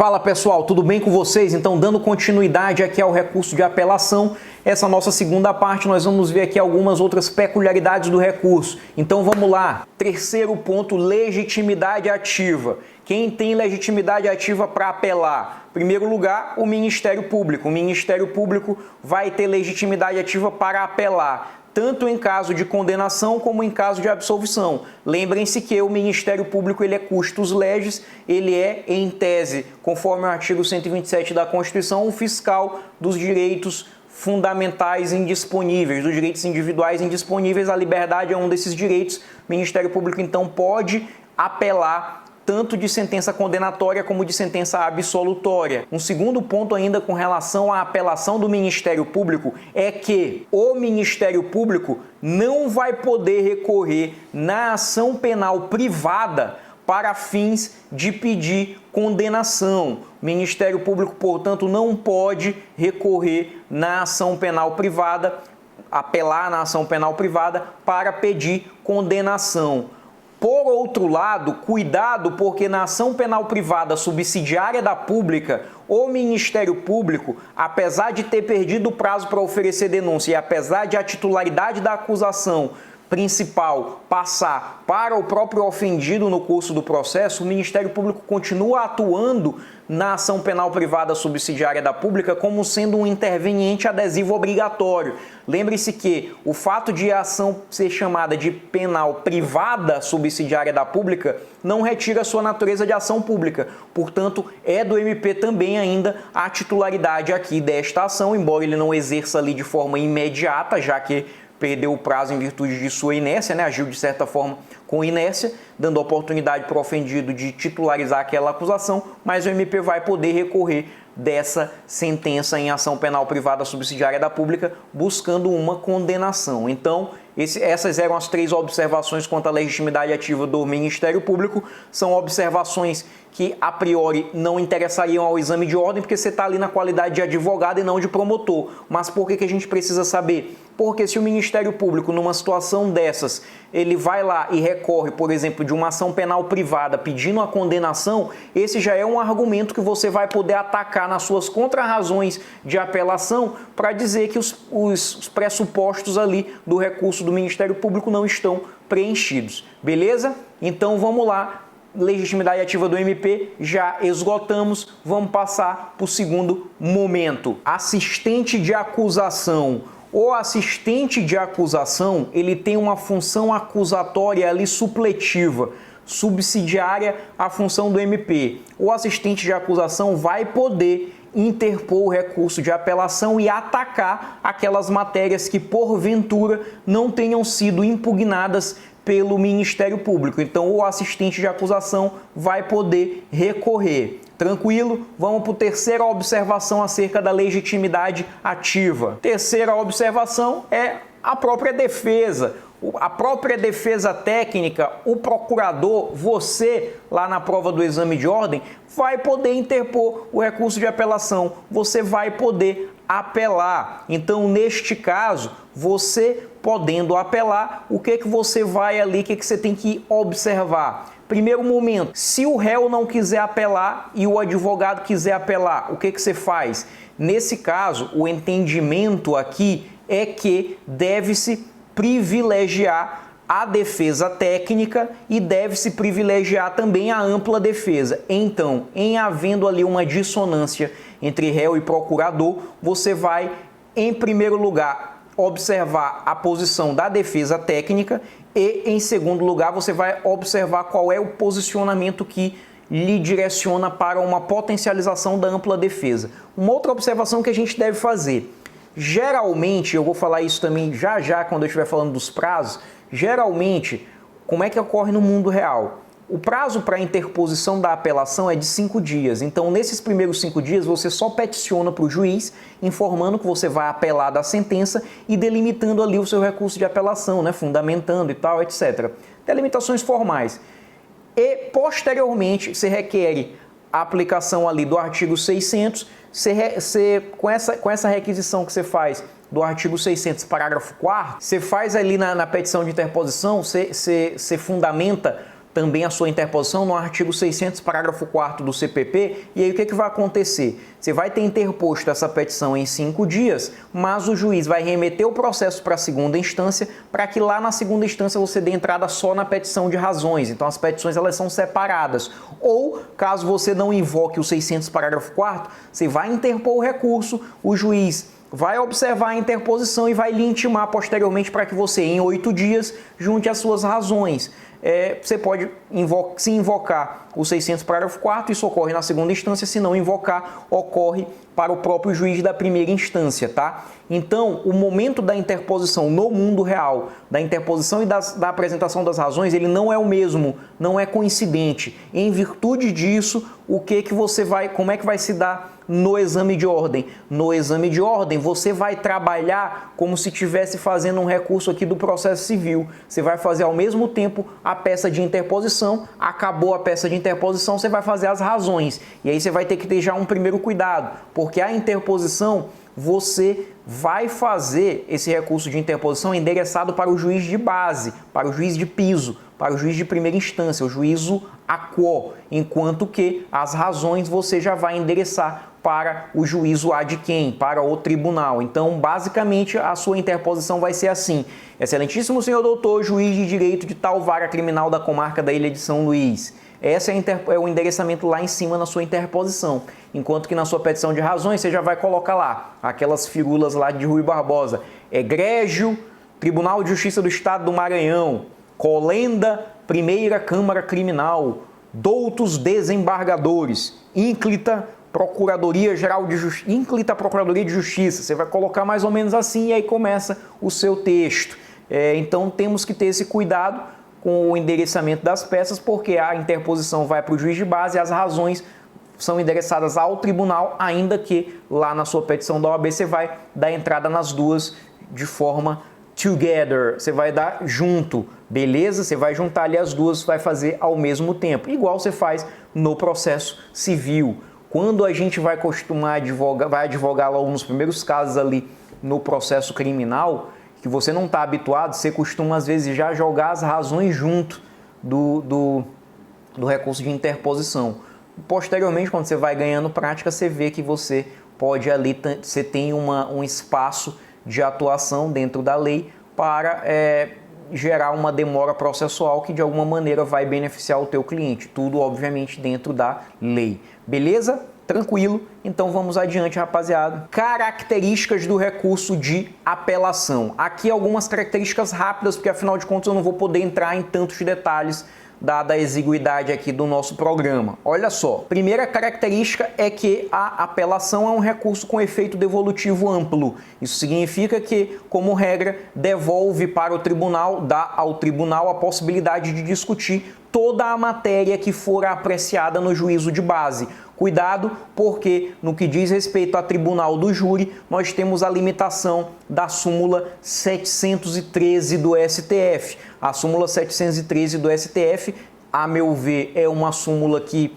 Fala pessoal, tudo bem com vocês? Então, dando continuidade aqui ao recurso de apelação, essa nossa segunda parte, nós vamos ver aqui algumas outras peculiaridades do recurso. Então vamos lá. Terceiro ponto, legitimidade ativa. Quem tem legitimidade ativa para apelar? Em primeiro lugar, o Ministério Público. O Ministério Público vai ter legitimidade ativa para apelar, tanto em caso de condenação como em caso de absolvição. Lembrem-se que o Ministério Público ele é custos legis, ele é, em tese, conforme o artigo 127 da Constituição, o fiscal dos direitos fundamentais indisponíveis, dos direitos individuais indisponíveis. A liberdade é um desses direitos. O Ministério Público, então, pode apelar tanto de sentença condenatória como de sentença absolutória. Um segundo ponto ainda com relação à apelação do Ministério Público é que o Ministério Público não vai poder recorrer na ação penal privada para fins de pedir condenação. O Ministério Público, portanto, não pode recorrer na ação penal privada, apelar na ação penal privada para pedir condenação. Por outro lado, cuidado, porque na ação penal privada subsidiária da pública, o Ministério Público, apesar de ter perdido o prazo para oferecer denúncia e apesar de a titularidade da acusação principal passar para o próprio ofendido no curso do processo, o Ministério Público continua atuando na ação penal privada subsidiária da pública como sendo um interveniente adesivo obrigatório. Lembre-se que o fato de a ação ser chamada de penal privada subsidiária da pública não retira sua natureza de ação pública. Portanto, é do MP também ainda a titularidade aqui desta ação, embora ele não exerça ali de forma imediata, já que perdeu o prazo em virtude de sua inércia, agiu de certa forma com inércia, dando oportunidade para o ofendido de titularizar aquela acusação, mas o MP vai poder recorrer dessa sentença em ação penal privada subsidiária da pública, buscando uma condenação. Então, essas eram as três observações quanto à legitimidade ativa do Ministério Público. São observações que, a priori, não interessariam ao exame de ordem, porque você está ali na qualidade de advogado e não de promotor. Mas por que a gente precisa saber? Porque se o Ministério Público, numa situação dessas, ele vai lá e recorre, por exemplo, de uma ação penal privada pedindo a condenação, esse já é um argumento que você vai poder atacar nas suas contrarrazões de apelação para dizer que os pressupostos ali do recurso do Ministério Público não estão preenchidos. Beleza? Então vamos lá. Legitimidade ativa do MP, já esgotamos, vamos passar para o segundo momento. Assistente de acusação. O assistente de acusação, ele tem uma função acusatória ali supletiva, subsidiária à função do MP. O assistente de acusação vai poder interpor o recurso de apelação e atacar aquelas matérias que, porventura, não tenham sido impugnadas pelo Ministério Público. Então, o assistente de acusação vai poder recorrer. Tranquilo? Vamos para a terceira observação acerca da legitimidade ativa. Terceira observação é a própria defesa. A própria defesa técnica, o procurador, você, lá na prova do exame de ordem, vai poder interpor o recurso de apelação. Você vai poder apelar. Então, neste caso, você podendo apelar, o que você vai ali, o que você tem que observar? Primeiro momento, se o réu não quiser apelar e o advogado quiser apelar, o que você faz? Nesse caso, o entendimento aqui é que deve-se privilegiar a defesa técnica e deve-se privilegiar também a ampla defesa. Então, em havendo ali uma dissonância entre réu e procurador, você vai, em primeiro lugar, observar a posição da defesa técnica e, em segundo lugar, você vai observar qual é o posicionamento que lhe direciona para uma potencialização da ampla defesa. Uma outra observação que a gente deve fazer: geralmente, eu vou falar isso também já quando eu estiver falando dos prazos, geralmente, como é que ocorre no mundo real? O prazo para interposição da apelação é de 5 dias. Então, nesses primeiros 5 dias, você só peticiona para o juiz, informando que você vai apelar da sentença e delimitando ali o seu recurso de apelação, fundamentando e tal, etc. Delimitações formais. E, posteriormente, você requer a aplicação ali do artigo 600, com essa requisição que você faz do artigo 600, parágrafo 4º, você faz ali na petição de interposição, você fundamenta também a sua interposição no artigo 600, parágrafo 4º do CPP, e aí o que vai acontecer? Você vai ter interposto essa petição em 5 dias, mas o juiz vai remeter o processo para a segunda instância, para que lá na segunda instância você dê entrada só na petição de razões. Então as petições elas são separadas. Ou, caso você não invoque o 600, parágrafo 4º, você vai interpor o recurso, o juiz vai observar a interposição e vai lhe intimar posteriormente para que você, em 8 dias, junte as suas razões. Você pode se invocar o 600, parágrafo 4º, isso ocorre na segunda instância, se não invocar, ocorre para o próprio juiz da primeira instância, tá? Então, o momento da interposição no mundo real, da interposição e da apresentação das razões, ele não é o mesmo, não é coincidente. Em virtude disso, como é que vai se dar no exame de ordem? No exame de ordem, você vai trabalhar como se estivesse fazendo um recurso aqui do processo civil. Você vai fazer ao mesmo tempo a peça de interposição, acabou a peça de interposição, você vai fazer as razões. E aí você vai ter que ter já um primeiro cuidado, porque a interposição, você vai fazer esse recurso de interposição endereçado para o juiz de base, para o juiz de piso, para o juiz de primeira instância, o juízo aquo, enquanto que as razões você já vai endereçar para o juízo ad quem, para o tribunal. Então, basicamente, a sua interposição vai ser assim: excelentíssimo senhor doutor, juiz de direito de tal vara criminal da comarca da Ilha de São Luís. Esse é o endereçamento lá em cima na sua interposição. Enquanto que na sua petição de razões, você já vai colocar lá aquelas firulas lá de Rui Barbosa. Egrégio, Tribunal de Justiça do Estado do Maranhão, Colenda, Primeira Câmara Criminal, doutos desembargadores, ínclita Procuradoria-Geral de Justiça, ínclita Procuradoria de Justiça. Você vai colocar mais ou menos assim e aí começa o seu texto. Então temos que ter esse cuidado com o endereçamento das peças, porque a interposição vai para o juiz de base e as razões são endereçadas ao tribunal, ainda que lá na sua petição da OAB você vai dar entrada nas duas de forma together, você vai dar junto, beleza? Você vai juntar ali as duas, vai fazer ao mesmo tempo, igual você faz no processo civil. Quando a gente vai costumar advogar logo nos primeiros casos ali no processo criminal, que você não está habituado, você costuma às vezes já jogar as razões junto do recurso de interposição. Posteriormente, quando você vai ganhando prática, você vê que você pode ali, você tem um espaço de atuação dentro da lei para gerar uma demora processual que de alguma maneira vai beneficiar o teu cliente. Tudo, obviamente, dentro da lei. Beleza? Tranquilo? Então vamos adiante, rapaziada. Características do recurso de apelação. Aqui algumas características rápidas, porque afinal de contas eu não vou poder entrar em tantos detalhes dada a exiguidade aqui do nosso programa. Olha só, primeira característica é que a apelação é um recurso com efeito devolutivo amplo. Isso significa que, como regra, devolve para o tribunal, dá ao tribunal a possibilidade de discutir toda a matéria que for apreciada no juízo de base. Cuidado, porque no que diz respeito a tribunal do júri, nós temos a limitação da súmula 713 do STF. A súmula 713 do STF, a meu ver, é uma súmula que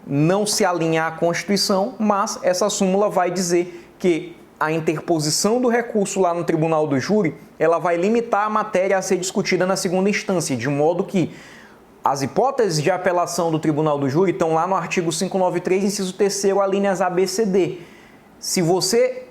não se alinha à Constituição, mas essa súmula vai dizer que a interposição do recurso lá no tribunal do júri, ela vai limitar a matéria a ser discutida na segunda instância, de modo que as hipóteses de apelação do Tribunal do Júri estão lá no artigo 593, inciso 3º, alíneas A, B, C, D. Se você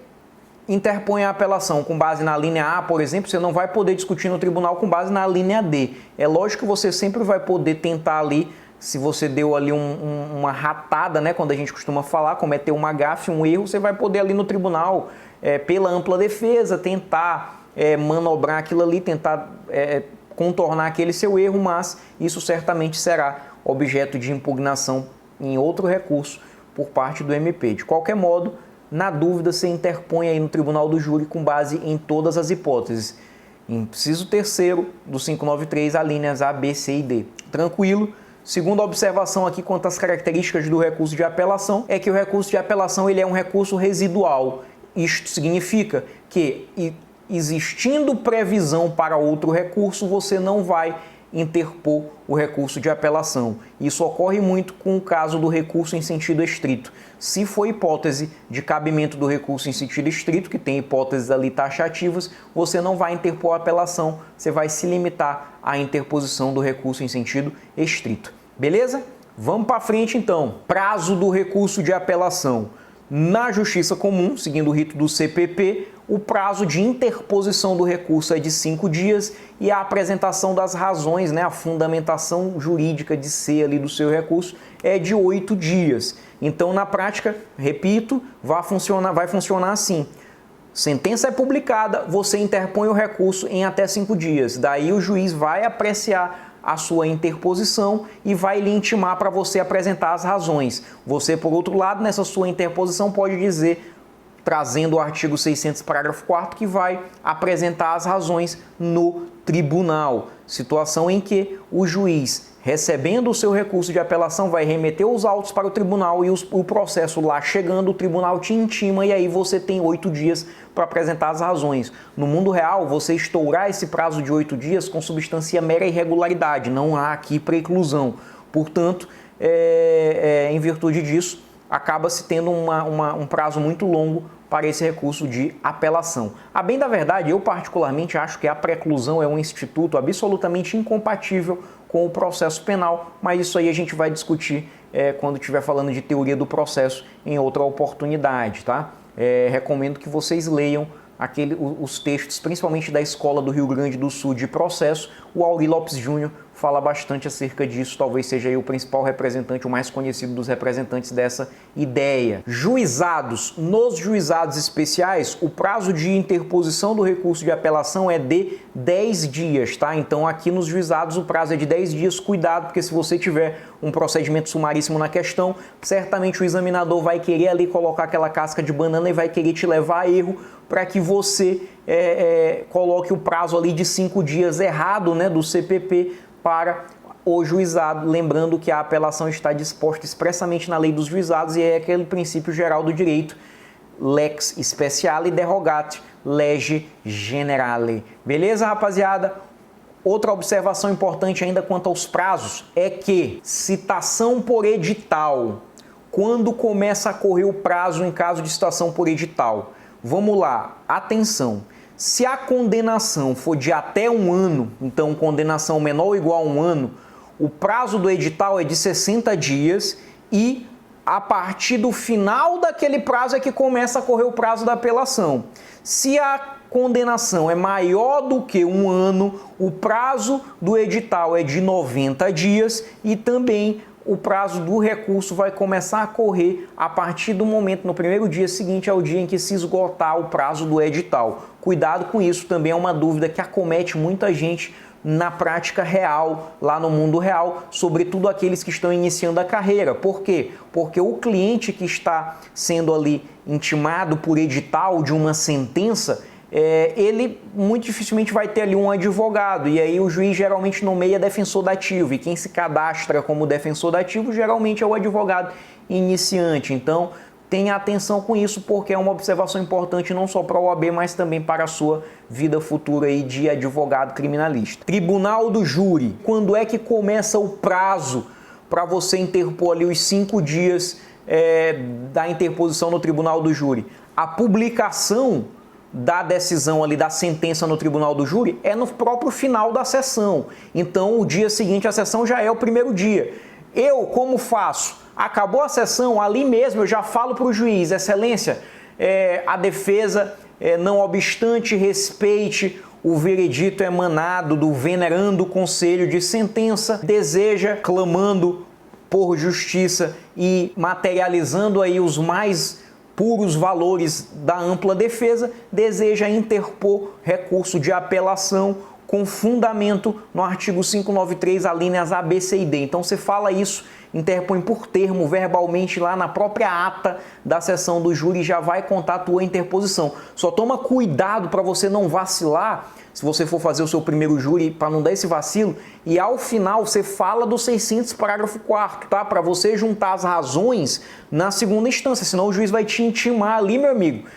interpõe a apelação com base na linha A, por exemplo, você não vai poder discutir no tribunal com base na linha D. É lógico que você sempre vai poder tentar ali, se você deu ali uma ratada, né, quando a gente costuma falar, cometeu uma gafe, um erro, você vai poder ali no tribunal, pela ampla defesa, tentar manobrar aquilo ali, tentar contornar aquele seu erro, mas isso certamente será objeto de impugnação em outro recurso por parte do MP. De qualquer modo, na dúvida, você interpõe aí no Tribunal do Júri com base em todas as hipóteses. Inciso 3º do 593, alíneas A, B, C e D. Tranquilo? Segunda observação aqui quanto às características do recurso de apelação é que o recurso de apelação ele é um recurso residual. Isto significa que existindo previsão para outro recurso, você não vai interpor o recurso de apelação. Isso ocorre muito com o caso do recurso em sentido estrito. Se for hipótese de cabimento do recurso em sentido estrito, que tem hipóteses ali taxativas, você não vai interpor a apelação, você vai se limitar à interposição do recurso em sentido estrito. Beleza? Vamos para frente então. Prazo do recurso de apelação. Na Justiça Comum, seguindo o rito do CPP, o prazo de interposição do recurso é de 5 dias e a apresentação das razões, a fundamentação jurídica de ser ali do seu recurso é de 8 dias. Então, na prática, repito, vai funcionar assim. Sentença é publicada, você interpõe o recurso em até 5 dias. Daí o juiz vai apreciar a sua interposição e vai lhe intimar para você apresentar as razões. Você, por outro lado, nessa sua interposição pode dizer, trazendo o artigo 600, parágrafo 4º, que vai apresentar as razões no tribunal. Situação em que o juiz, recebendo o seu recurso de apelação, vai remeter os autos para o tribunal e o processo lá chegando, o tribunal te intima e aí você tem 8 dias para apresentar as razões. No mundo real, você estourar esse prazo de 8 dias consubstancia mera irregularidade, não há aqui preclusão. Portanto, em virtude disso, acaba-se tendo um prazo muito longo para esse recurso de apelação. A bem da verdade, eu particularmente acho que a preclusão é um instituto absolutamente incompatível com o processo penal, mas isso aí a gente vai discutir quando estiver falando de teoria do processo em outra oportunidade, tá? Recomendo que vocês leiam os textos, principalmente da Escola do Rio Grande do Sul de Processo. O Auri Lopes Júnior fala bastante acerca disso, talvez seja aí o principal representante, o mais conhecido dos representantes dessa ideia. Juizados. Nos juizados especiais, o prazo de interposição do recurso de apelação é de 10 dias, tá? Então aqui nos juizados o prazo é de 10 dias, cuidado, porque se você tiver um procedimento sumaríssimo na questão, certamente o examinador vai querer ali colocar aquela casca de banana e vai querer te levar a erro para que você coloque o prazo ali de 5 dias errado, do CPP, para o juizado, lembrando que a apelação está disposta expressamente na lei dos juizados e é aquele princípio geral do direito, lex speciale derogate lege generale. Beleza, rapaziada? Outra observação importante ainda quanto aos prazos é que citação por edital, quando começa a correr o prazo em caso de citação por edital? Vamos lá, atenção. Se a condenação for de até 1 ano, então condenação menor ou igual a 1 ano, o prazo do edital é de 60 dias e a partir do final daquele prazo é que começa a correr o prazo da apelação. Se a condenação é maior do que 1 ano, o prazo do edital é de 90 dias e também o prazo do recurso vai começar a correr a partir do momento, no primeiro dia seguinte ao dia em que se esgotar o prazo do edital. Cuidado com isso, também é uma dúvida que acomete muita gente na prática real, lá no mundo real, sobretudo aqueles que estão iniciando a carreira. Por quê? Porque o cliente que está sendo ali intimado por edital de uma sentença, ele muito dificilmente vai ter ali um advogado, e aí o juiz geralmente nomeia defensor dativo, e quem se cadastra como defensor dativo geralmente é o advogado iniciante. Então tenha atenção com isso, porque é uma observação importante não só para a OAB, mas também para a sua vida futura aí de advogado criminalista. Tribunal do Júri. Quando é que começa o prazo para você interpor ali os 5 dias da interposição no Tribunal do Júri? A publicação da decisão ali, da sentença no Tribunal do Júri é no próprio final da sessão. Então o dia seguinte à sessão já é o primeiro dia. Eu, como faço? Acabou a sessão, ali mesmo eu já falo para o juiz: excelência, a defesa, não obstante respeite o veredito emanado do venerando conselho de sentença, deseja, clamando por justiça e materializando aí os mais puros valores da ampla defesa, deseja interpor recurso de apelação com fundamento no artigo 593, alíneas A, B, C e D. Então você fala isso, interpõe por termo, verbalmente lá na própria ata da sessão do júri, já vai contar a tua interposição. Só toma cuidado para você não vacilar, se você for fazer o seu primeiro júri, para não dar esse vacilo, e ao final você fala do 600, parágrafo 4º, tá? Para você juntar as razões na segunda instância, senão o juiz vai te intimar ali, meu amigo.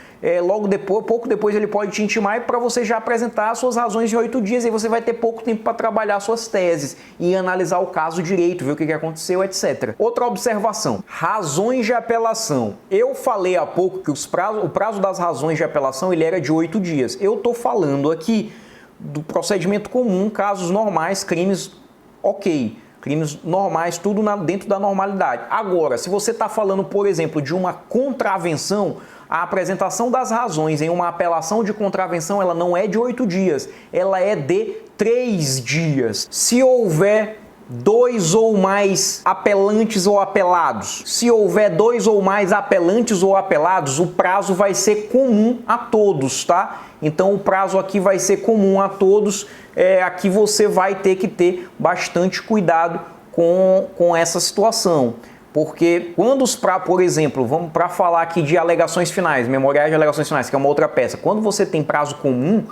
logo depois, pouco depois ele pode te intimar para você já apresentar as suas razões em 8 dias, e você vai ter pouco tempo para trabalhar suas teses e analisar o caso direito, ver o que aconteceu, etc. Outra observação, razões de apelação. Eu falei há pouco que o prazo das razões de apelação ele era de 8 dias. Eu estou falando aqui do procedimento comum, casos normais, crimes ok. Crimes normais, tudo dentro da normalidade. Agora, se você está falando, por exemplo, de uma contravenção, a apresentação das razões em uma apelação de contravenção, ela não é de 8 dias, ela é de 3 dias. Se houver 2 ou mais apelantes ou apelados, se houver 2 ou mais apelantes ou apelados, o prazo vai ser comum a todos, tá? Então o prazo aqui vai ser comum a todos. Aqui você vai ter que ter bastante cuidado com essa situação. Porque quando por exemplo, vamos para falar aqui de alegações finais, memoriais de alegações finais, que é uma outra peça. Quando você tem prazo comum,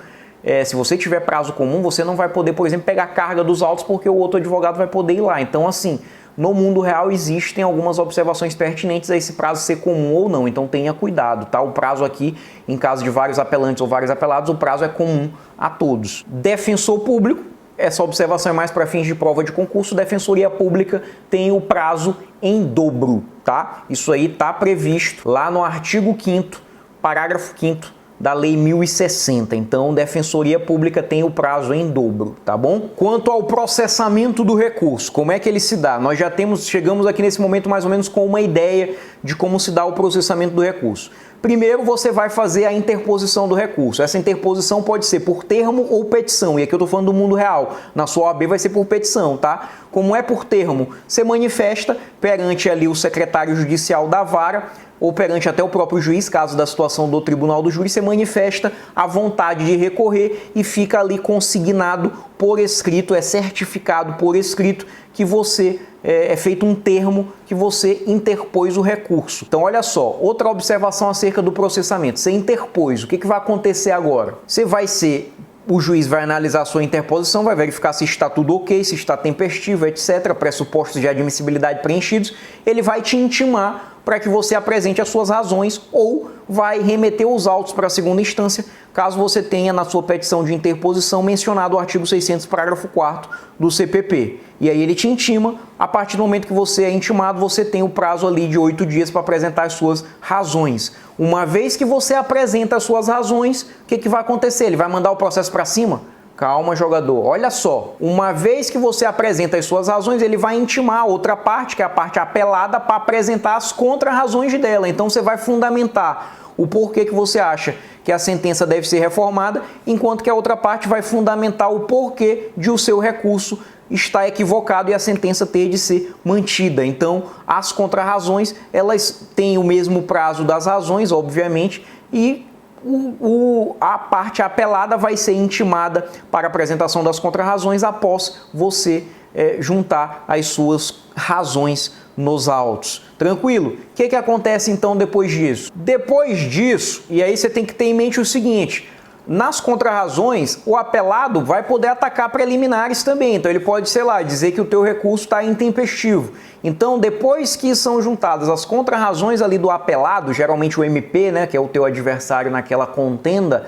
se você tiver prazo comum, você não vai poder, por exemplo, pegar carga dos autos porque o outro advogado vai poder ir lá. Então, assim, no mundo real existem algumas observações pertinentes a esse prazo ser comum ou não. Então, tenha cuidado, tá? O prazo aqui, em caso de vários apelantes ou vários apelados, o prazo é comum a todos. Defensor público, essa observação é mais para fins de prova de concurso. Defensoria pública tem o prazo em dobro, tá? Isso aí está previsto lá no artigo 5º, parágrafo 5º da Lei 1060. Então, Defensoria Pública tem o prazo em dobro, tá bom? Quanto ao processamento do recurso, como é que ele se dá? Nós já chegamos aqui nesse momento mais ou menos com uma ideia de como se dá o processamento do recurso. Primeiro, você vai fazer a interposição do recurso. Essa interposição pode ser por termo ou petição. E aqui eu estou falando do mundo real. Na sua OAB vai ser por petição, tá? Como é por termo, você manifesta perante ali o secretário judicial da vara ou perante até o próprio juiz, caso da situação do tribunal do júri, você manifesta a vontade de recorrer e fica ali consignado por escrito, é certificado por escrito que você é feito um termo que você interpôs o recurso. Então, olha só, outra observação acerca do processamento. Você interpôs, o que vai acontecer agora? O juiz vai analisar a sua interposição, vai verificar se está tudo ok, se está tempestivo, etc., pressupostos de admissibilidade preenchidos. Ele vai te intimar para que você apresente as suas razões ou vai remeter os autos para a segunda instância, caso você tenha na sua petição de interposição mencionado o artigo 600, parágrafo 4º do CPP. E aí ele te intima, a partir do momento que você é intimado, você tem o prazo ali de 8 dias para apresentar as suas razões. Uma vez que você apresenta as suas razões, o que vai acontecer? Ele vai mandar o processo para cima? Calma, jogador. Olha só, uma vez que você apresenta as suas razões, ele vai intimar a outra parte, que é a parte apelada, para apresentar as contra-razões dela. Então você vai fundamentar o porquê que você acha que a sentença deve ser reformada, enquanto que a outra parte vai fundamentar o porquê de o seu recurso está equivocado e a sentença ter de ser mantida. Então, as contra-razões, elas têm o mesmo prazo das razões, obviamente, e a parte apelada vai ser intimada para apresentação das contra-razões após você juntar as suas razões nos autos. Tranquilo? O que acontece então depois disso? Depois disso, e aí você tem que ter em mente o seguinte: nas contra-razões, o apelado vai poder atacar preliminares também. Então ele pode, sei lá, dizer que o teu recurso está intempestivo. Então, depois que são juntadas as contra-razões ali do apelado, geralmente o MP, né, que é o teu adversário naquela contenda,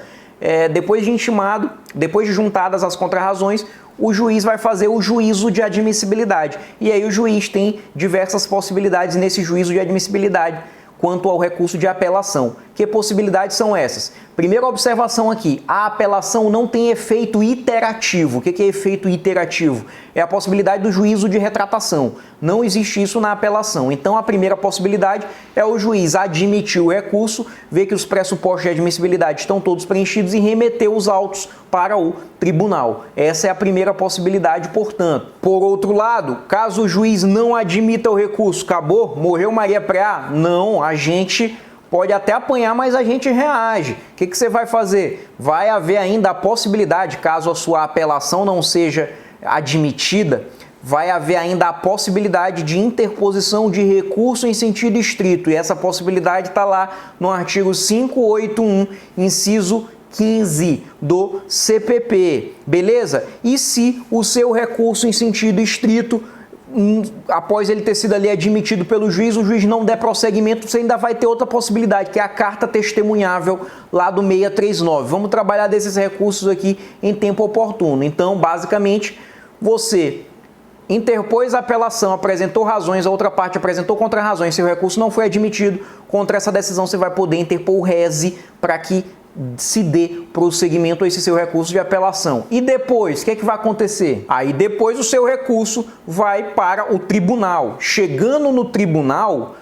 depois de intimado, depois de juntadas as contra-razões, o juiz vai fazer o juízo de admissibilidade. E aí o juiz tem diversas possibilidades nesse juízo de admissibilidade quanto ao recurso de apelação. Que possibilidades são essas? Primeira observação aqui, a apelação não tem efeito iterativo. O que é efeito iterativo? É a possibilidade do juízo de retratação. Não existe isso na apelação. Então, a primeira possibilidade é o juiz admitir o recurso, ver que os pressupostos de admissibilidade estão todos preenchidos e remeter os autos para o tribunal. Essa é a primeira possibilidade, portanto. Por outro lado, caso o juiz não admita o recurso, acabou? Morreu Maria Preá? Não, a gente pode até apanhar, mas a gente reage. O que você vai fazer? Vai haver ainda a possibilidade, caso a sua apelação não seja admitida, vai haver ainda a possibilidade de interposição de recurso em sentido estrito. E essa possibilidade está lá no artigo 581, inciso 15 do CPP, beleza? E se o seu recurso em sentido estrito após ele ter sido ali admitido pelo juiz, o juiz não der prosseguimento, você ainda vai ter outra possibilidade, que é a carta testemunhável lá do 639. Vamos trabalhar desses recursos aqui em tempo oportuno. Então, basicamente, você interpôs a apelação, apresentou razões, a outra parte apresentou contra-razões, seu recurso não foi admitido, contra essa decisão você vai poder interpor o rese para que se dê prosseguimento a esse seu recurso de apelação. E depois, o que é que vai acontecer? Aí depois o seu recurso vai para o tribunal. Chegando no tribunal,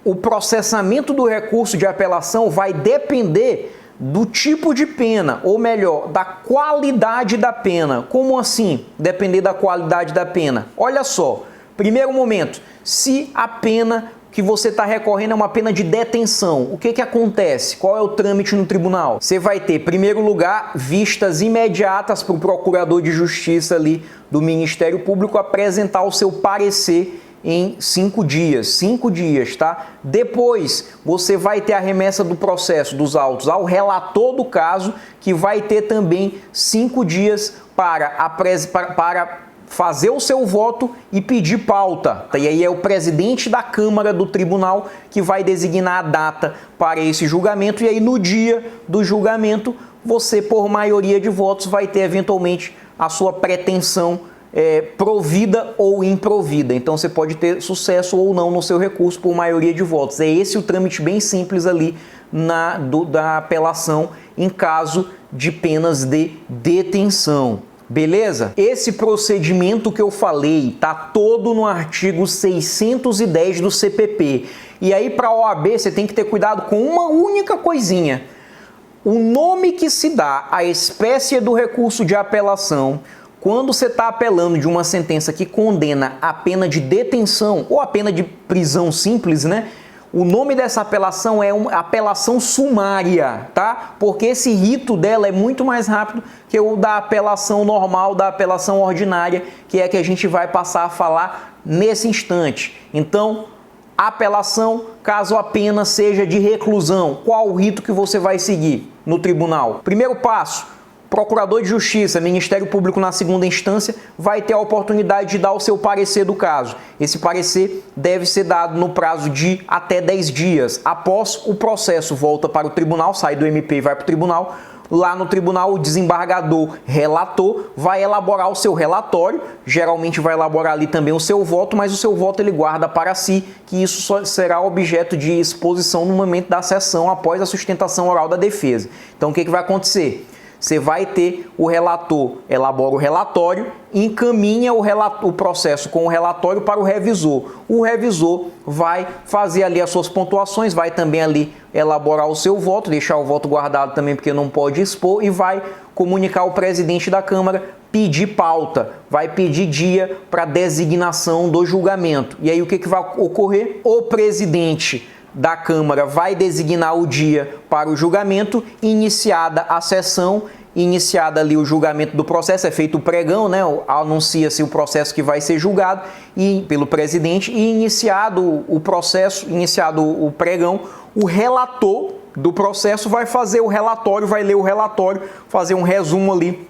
o processamento do recurso de apelação vai depender do tipo de pena, ou melhor, da qualidade da pena. Como assim depender da qualidade da pena? Olha só, primeiro momento, se a pena que você está recorrendo é uma pena de detenção, o que acontece? Qual é o trâmite no tribunal? Você vai ter, em primeiro lugar, vistas imediatas para o procurador de justiça ali do Ministério Público apresentar o seu parecer em 5 dias. 5 dias, tá? Depois, você vai ter a remessa do processo, dos autos, ao relator do caso, que vai ter também 5 dias para fazer o seu voto e pedir pauta. E aí é o presidente da Câmara do Tribunal que vai designar a data para esse julgamento. E aí, no dia do julgamento, você, por maioria de votos, vai ter eventualmente a sua pretensão provida ou improvida. Então você pode ter sucesso ou não no seu recurso por maioria de votos. É esse o trâmite bem simples ali da apelação em caso de penas de detenção. Beleza? Esse procedimento que eu falei está todo no artigo 610 do CPP. E aí para a OAB você tem que ter cuidado com uma única coisinha. O nome que se dá à espécie do recurso de apelação quando você está apelando de uma sentença que condena a pena de detenção ou a pena de prisão simples, né? O nome dessa apelação é uma apelação sumária, tá? Porque esse rito dela é muito mais rápido que o da apelação normal, da apelação ordinária, que é a que a gente vai passar a falar nesse instante. Então, apelação, caso a pena seja de reclusão, qual o rito que você vai seguir no tribunal? Primeiro passo, Procurador de Justiça, Ministério Público na segunda instância, vai ter a oportunidade de dar o seu parecer do caso. Esse parecer deve ser dado no prazo de até 10 dias. Após o processo volta para o tribunal, sai do MP e vai para o tribunal. Lá no tribunal, o desembargador relator vai elaborar o seu relatório, geralmente vai elaborar ali também o seu voto, mas o seu voto ele guarda para si, que isso só será objeto de exposição no momento da sessão após a sustentação oral da defesa. Então, o que vai acontecer? Você vai ter o relator, elabora o relatório, encaminha o processo com o relatório para o revisor. O revisor vai fazer ali as suas pontuações, vai também ali elaborar o seu voto, deixar o voto guardado também porque não pode expor e vai comunicar ao presidente da Câmara, pedir pauta, vai pedir dia para designação do julgamento. E aí o que vai ocorrer? O presidente da Câmara vai designar o dia para o julgamento, iniciada a sessão, iniciada ali o julgamento do processo, é feito o pregão, né? Anuncia-se o processo que vai ser julgado pelo presidente e iniciado o processo, iniciado o pregão, o relator do processo vai fazer o relatório, vai ler o relatório, fazer um resumo ali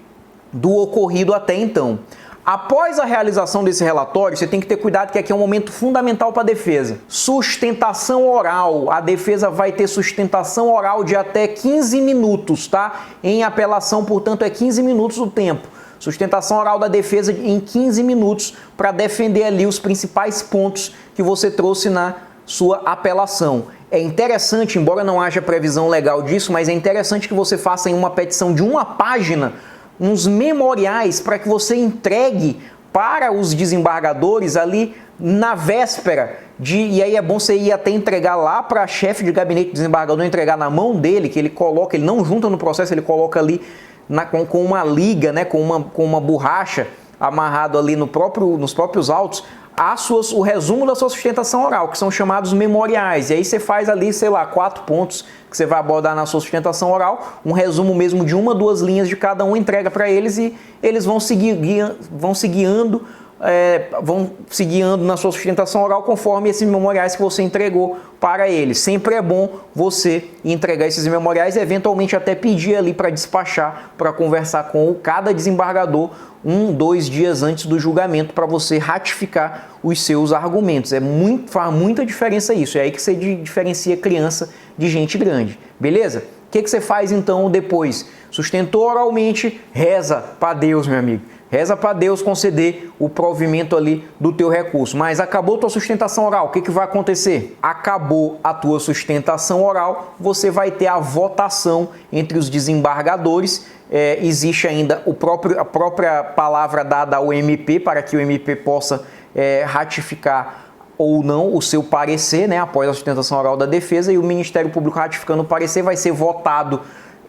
do ocorrido até então. Após a realização desse relatório, você tem que ter cuidado que aqui é um momento fundamental para a defesa. Sustentação oral. A defesa vai ter sustentação oral de até 15 minutos, tá? Em apelação, portanto, é 15 minutos o tempo. Sustentação oral da defesa em 15 minutos para defender ali os principais pontos que você trouxe na sua apelação. É interessante, embora não haja previsão legal disso, mas é interessante que você faça em uma petição de uma página uns memoriais para que você entregue para os desembargadores ali na véspera e aí é bom você ir até entregar lá para a chefe de gabinete do desembargador, entregar na mão dele, que ele coloca, ele não junta no processo, ele coloca ali com uma liga, né, com uma borracha amarrado ali nos próprios autos, o resumo da sua sustentação oral, que são chamados memoriais. E aí você faz ali, sei lá, 4 pontos que você vai abordar na sua sustentação oral, um resumo mesmo de 1 ou 2 linhas de cada um, entrega para eles e eles vão se guiando vão seguir andando na sua sustentação oral conforme esses memoriais que você entregou para eles. Sempre é bom você entregar esses memoriais e eventualmente até pedir ali para despachar, para conversar com cada desembargador 1-2 dias antes do julgamento para você ratificar os seus argumentos. Faz muita diferença isso. É aí que você diferencia criança de gente grande. Beleza? O que você faz então depois? Sustentou oralmente, reza para Deus, meu amigo. Reza para Deus conceder o provimento ali do teu recurso. Mas acabou tua sustentação oral, o que vai acontecer? Acabou a tua sustentação oral, você vai ter a votação entre os desembargadores. Existe ainda a própria palavra dada ao MP para que o MP possa ratificar ou não o seu parecer, né, após a sustentação oral da defesa, e o Ministério Público ratificando o parecer vai ser votado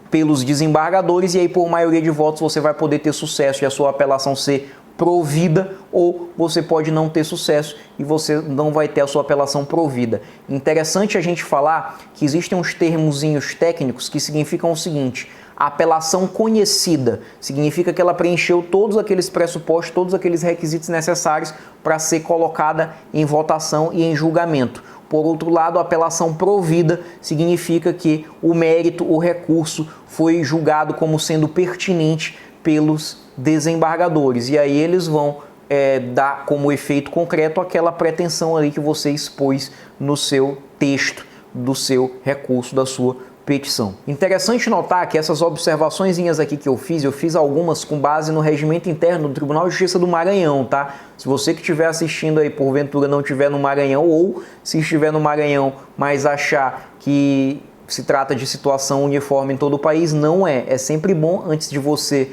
pelos desembargadores e aí por maioria de votos você vai poder ter sucesso e a sua apelação ser provida, ou você pode não ter sucesso e você não vai ter a sua apelação provida. Interessante a gente falar que existem uns termozinhos técnicos que significam o seguinte: a apelação conhecida significa que ela preencheu todos aqueles pressupostos, todos aqueles requisitos necessários para ser colocada em votação e em julgamento. Por outro lado, a apelação provida significa que o mérito, o recurso, foi julgado como sendo pertinente pelos desembargadores. E aí eles vão dar como efeito concreto aquela pretensão ali que você expôs no seu texto do seu recurso, da sua petição. Interessante notar que essas observaçõezinhas aqui que eu fiz algumas com base no regimento interno do Tribunal de Justiça do Maranhão, tá? Se você que estiver assistindo aí, porventura não estiver no Maranhão, ou se estiver no Maranhão, mas achar que se trata de situação uniforme em todo o país, não é. É sempre bom, antes de você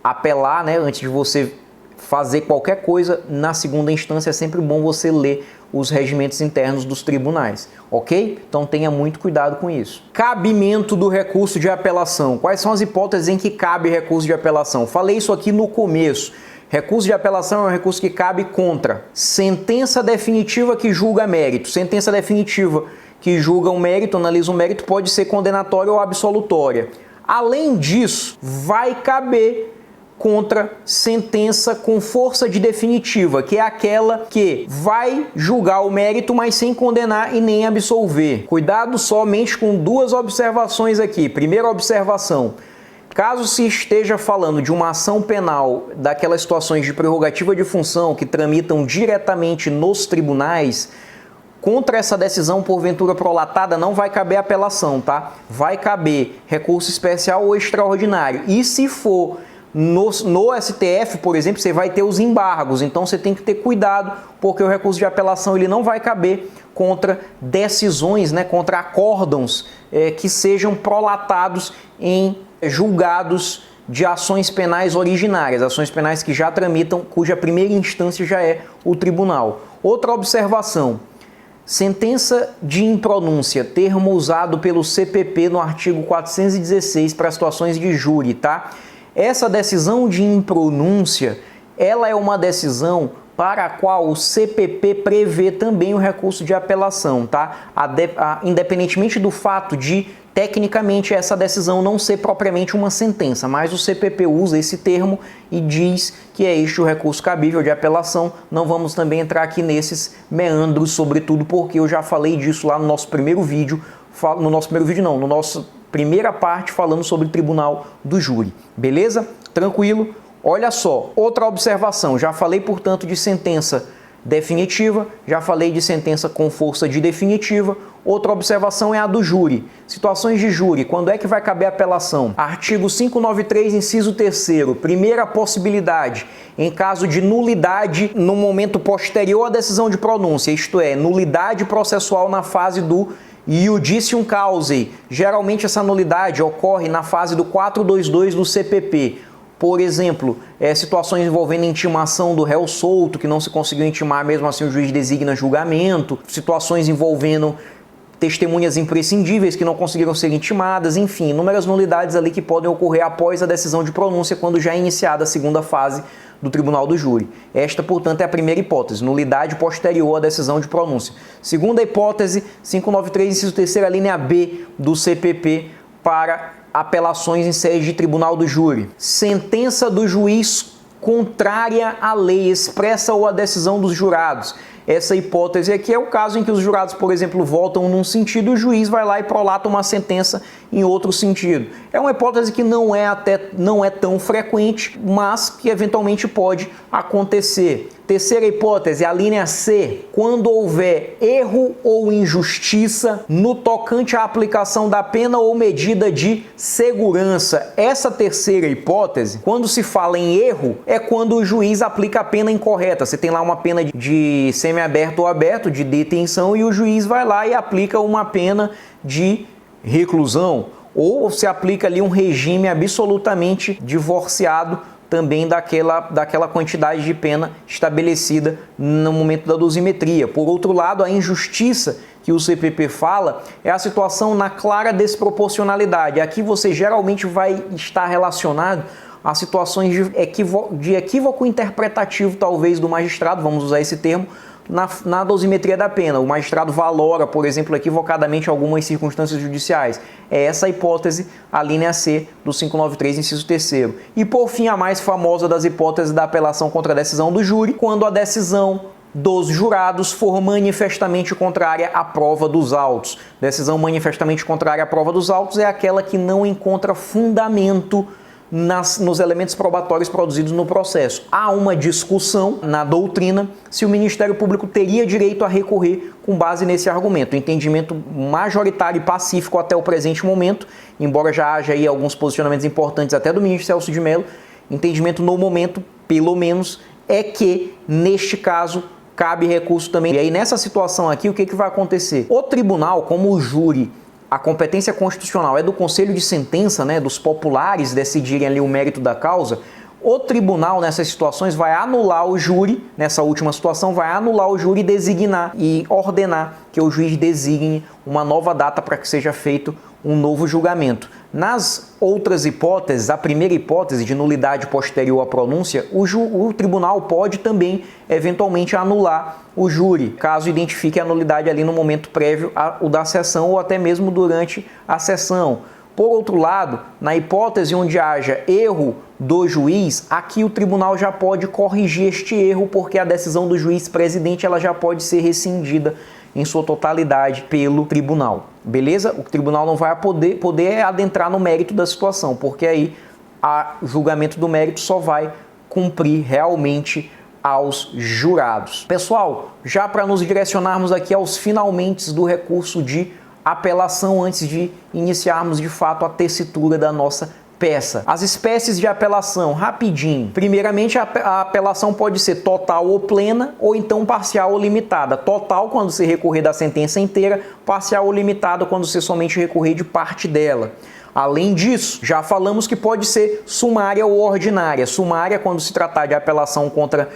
apelar, né, antes de você fazer qualquer coisa na segunda instância, é sempre bom você ler os regimentos internos dos tribunais, ok? Então tenha muito cuidado com isso. Cabimento do recurso de apelação. Quais são as hipóteses em que cabe recurso de apelação? Falei isso aqui no começo. Recurso de apelação é um recurso que cabe contra sentença definitiva que julga mérito. Sentença definitiva que julga um mérito, analisa um mérito, pode ser condenatória ou absolutória. Além disso, vai caber contra sentença com força de definitiva, que é aquela que vai julgar o mérito, mas sem condenar e nem absolver. Cuidado somente com duas observações aqui. Primeira observação: caso se esteja falando de uma ação penal, daquelas situações de prerrogativa de função que tramitam diretamente nos tribunais, contra essa decisão porventura prolatada não vai caber apelação, tá? Vai caber recurso especial ou extraordinário. E se for no STF, por exemplo, você vai ter os embargos, então você tem que ter cuidado, porque o recurso de apelação ele não vai caber contra decisões, né, contra acórdãos que sejam prolatados em julgados de ações penais originárias, ações penais que já tramitam, cuja primeira instância já é o tribunal. Outra observação: sentença de impronúncia, termo usado pelo CPP no artigo 416 para situações de júri, tá? Essa decisão de impronúncia, ela é uma decisão para a qual o CPP prevê também o recurso de apelação, tá? Independentemente do fato de, tecnicamente, essa decisão não ser propriamente uma sentença, mas o CPP usa esse termo e diz que é este o recurso cabível de apelação. Não vamos também entrar aqui nesses meandros, sobretudo porque eu já falei disso lá no nosso primeiro vídeo, no nosso primeira parte falando sobre o tribunal do júri, beleza? Tranquilo? Olha só, outra observação, já falei, portanto, de sentença definitiva, já falei de sentença com força de definitiva. Outra observação é a do júri. Situações de júri, quando é que vai caber apelação? Artigo 593, inciso 3º, primeira possibilidade, em caso de nulidade no momento posterior à decisão de pronúncia, isto é, nulidade processual na fase do iudicium causae. Geralmente essa nulidade ocorre na fase do 422 do CPP. Por exemplo, situações envolvendo intimação do réu solto, que não se conseguiu intimar, mesmo assim o juiz designa julgamento. Situações envolvendo testemunhas imprescindíveis que não conseguiram ser intimadas. Enfim, inúmeras nulidades ali que podem ocorrer após a decisão de pronúncia, quando já é iniciada a segunda fase do tribunal do júri. Esta, portanto, é a primeira hipótese, nulidade posterior à decisão de pronúncia. Segunda hipótese, 593, inciso 3º, a linha B do CPP para apelações em sede de tribunal do júri. Sentença do juiz contrária à lei expressa ou à decisão dos jurados. Essa hipótese aqui é o caso em que os jurados, por exemplo, votam num sentido e o juiz vai lá e prolata uma sentença em outro sentido. É uma hipótese que não é tão frequente, mas que eventualmente pode acontecer. Terceira hipótese, a linha C, quando houver erro ou injustiça no tocante à aplicação da pena ou medida de segurança. Essa terceira hipótese, quando se fala em erro, é quando o juiz aplica a pena incorreta. Você tem lá uma pena de semiaberto ou aberto, de detenção, e o juiz vai lá e aplica uma pena de reclusão. Ou se aplica ali um regime absolutamente divorciado também daquela quantidade de pena estabelecida no momento da dosimetria. Por outro lado, a injustiça que o CPP fala é a situação na clara desproporcionalidade. Aqui você geralmente vai estar relacionado a situações de equívoco interpretativo, talvez, do magistrado, vamos usar esse termo, na dosimetria da pena. O magistrado valora, por exemplo, equivocadamente algumas circunstâncias judiciais. É essa a hipótese, a linha C do 593, inciso 3º. E, por fim, a mais famosa das hipóteses da apelação contra a decisão do júri, quando a decisão dos jurados for manifestamente contrária à prova dos autos. Decisão manifestamente contrária à prova dos autos é aquela que não encontra fundamento nos elementos probatórios produzidos no processo. Há uma discussão na doutrina se o Ministério Público teria direito a recorrer com base nesse argumento. O entendimento majoritário e pacífico até o presente momento, embora já haja aí alguns posicionamentos importantes até do ministro Celso de Mello, entendimento no momento, pelo menos, é que, neste caso, cabe recurso também. E aí, nessa situação aqui, o que vai acontecer? O tribunal, como o júri, a competência constitucional é do conselho de sentença, né, dos populares decidirem ali o mérito da causa, o tribunal nessas situações vai anular o júri, nessa última situação, vai anular o júri e designar e ordenar que o juiz designe uma nova data para que seja feito um novo julgamento. Nas outras hipóteses, a primeira hipótese de nulidade posterior à pronúncia, o tribunal pode também, eventualmente, anular o júri, caso identifique a nulidade ali no momento prévio ao da sessão ou até mesmo durante a sessão. Por outro lado, na hipótese onde haja erro do juiz, aqui o tribunal já pode corrigir este erro, porque a decisão do juiz presidente ela já pode ser rescindida em sua totalidade pelo tribunal. Beleza? O tribunal não vai poder adentrar no mérito da situação, porque aí o julgamento do mérito só vai cumprir realmente aos jurados. Pessoal, já para nos direcionarmos aqui aos finalmente do recurso de apelação, antes de iniciarmos de fato a tessitura da nossa peça. As espécies de apelação, rapidinho. Primeiramente, a apelação pode ser total ou plena, ou então parcial ou limitada. Total quando você recorrer da sentença inteira, parcial ou limitada quando você somente recorrer de parte dela. Além disso, já falamos que pode ser sumária ou ordinária. Sumária quando se tratar de apelação contra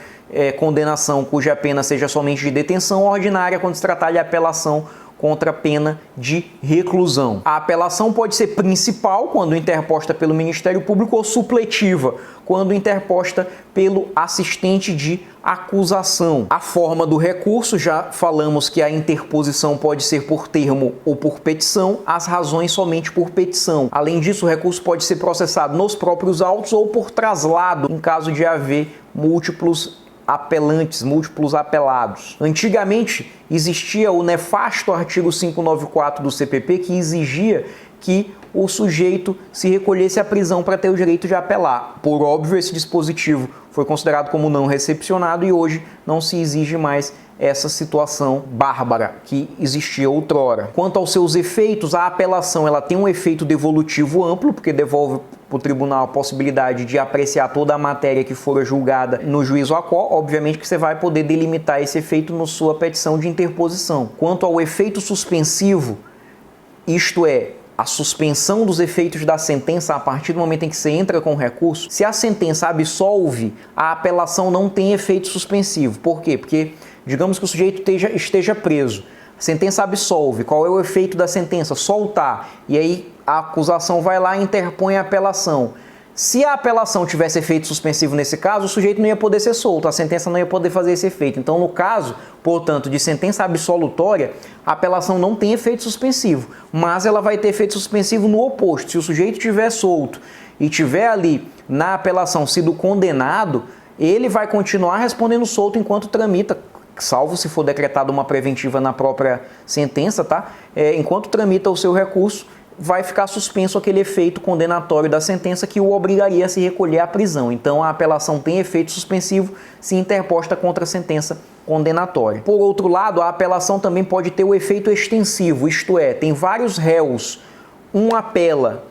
condenação cuja pena seja somente de detenção, ordinária quando se tratar de apelação contra pena de reclusão. A apelação pode ser principal, quando interposta pelo Ministério Público, ou supletiva, quando interposta pelo assistente de acusação. A forma do recurso, já falamos que a interposição pode ser por termo ou por petição, as razões somente por petição. Além disso, o recurso pode ser processado nos próprios autos ou por traslado, em caso de haver múltiplos apelados. Antigamente existia o nefasto artigo 594 do CPP que exigia que o sujeito se recolhesse à prisão para ter o direito de apelar. Por óbvio, esse dispositivo foi considerado como não recepcionado e hoje não se exige mais essa situação bárbara que existia outrora. Quanto aos seus efeitos, a apelação ela tem um efeito devolutivo amplo, porque devolve para o tribunal a possibilidade de apreciar toda a matéria que for julgada no juízo a qual, obviamente que você vai poder delimitar esse efeito na sua petição de interposição. Quanto ao efeito suspensivo, isto é, a suspensão dos efeitos da sentença a partir do momento em que você entra com o recurso, se a sentença absolve, a apelação não tem efeito suspensivo. Por quê? Porque digamos que o sujeito esteja preso, a sentença absolve, qual é o efeito da sentença? Soltar. E aí a acusação vai lá e interpõe a apelação. Se a apelação tivesse efeito suspensivo nesse caso, o sujeito não ia poder ser solto, a sentença não ia poder fazer esse efeito. Então, no caso, portanto, de sentença absolutória, a apelação não tem efeito suspensivo, mas ela vai ter efeito suspensivo no oposto. Se o sujeito estiver solto e tiver ali na apelação sido condenado, ele vai continuar respondendo solto enquanto tramita, salvo se for decretada uma preventiva na própria sentença, tá? Enquanto tramita o seu recurso, vai ficar suspenso aquele efeito condenatório da sentença que o obrigaria a se recolher à prisão. Então, a apelação tem efeito suspensivo se interposta contra a sentença condenatória. Por outro lado, a apelação também pode ter o efeito extensivo, isto é, tem vários réus, um apela,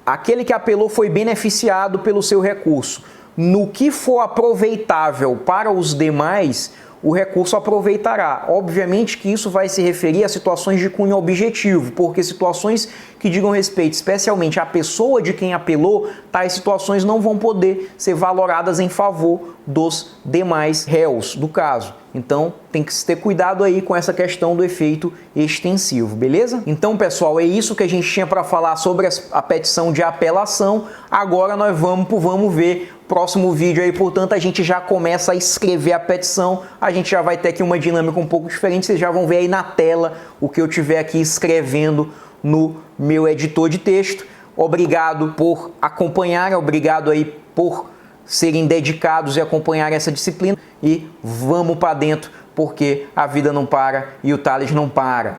aquele que apelou foi beneficiado pelo seu recurso. No que for aproveitável para os demais, o recurso aproveitará. Obviamente que isso vai se referir a situações de cunho objetivo, porque situações que digam respeito especialmente à pessoa de quem apelou, tais situações não vão poder ser valoradas em favor dos demais réus do caso. Então, tem que se ter cuidado aí com essa questão do efeito extensivo, beleza? Então, pessoal, é isso que a gente tinha para falar sobre a petição de apelação. Agora nós vamos ver próximo vídeo aí, portanto, a gente já começa a escrever a petição, a gente já vai ter aqui uma dinâmica um pouco diferente, vocês já vão ver aí na tela o que eu tiver aqui escrevendo no meu editor de texto. Obrigado por acompanhar, obrigado aí por serem dedicados e acompanhar essa disciplina e vamos para dentro, porque a vida não para e o Thales não para.